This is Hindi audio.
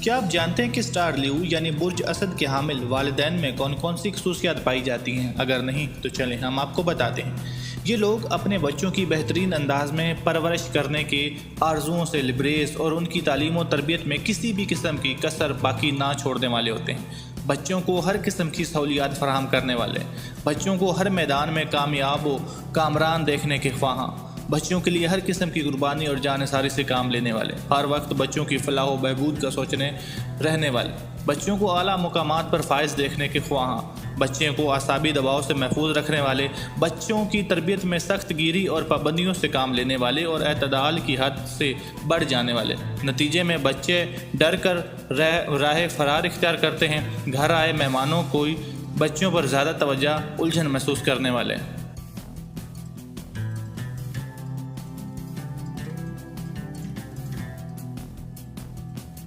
क्या आप जानते हैं कि स्टार ल्यू यानी बुर्ज असद के हामिल वालिदैन में कौन कौन सी खसूसियात पाई जाती हैं? अगर नहीं तो चलें हम आपको बताते हैं। ये लोग अपने बच्चों की बेहतरीन अंदाज में परवरिश करने के आरजुओं से लिबरेज और उनकी तालीम और तरबियत में किसी भी किस्म की कसर बाकी ना छोड़ने वाले होते हैं। बच्चों को हर किस्म की सहूलियात फराहम करने वाले, बच्चों को हर मैदान में कामयाब व कामरान देखने के ख्वाहां, बच्चों के लिए हर किस्म की कुर्बानी और जानसारी से काम लेने वाले, हर वक्त बच्चों की फलाह व बहबूद का सोचने रहने वाले, बच्चों को आला मुकामात पर फायज देखने के ख्वाहां, बच्चों को आसाबी दबाव से महफूज रखने वाले, बच्चों की तरबियत में सख्त गिरी और पाबंदियों से काम लेने वाले और एतदाल की हद से बढ़ जाने वाले। नतीजे में बच्चे डर कर राह फरार इख्तियार करते हैं। घर आए मेहमानों को बच्चों पर ज़्यादा तवज्जो उलझन महसूस करने वाले।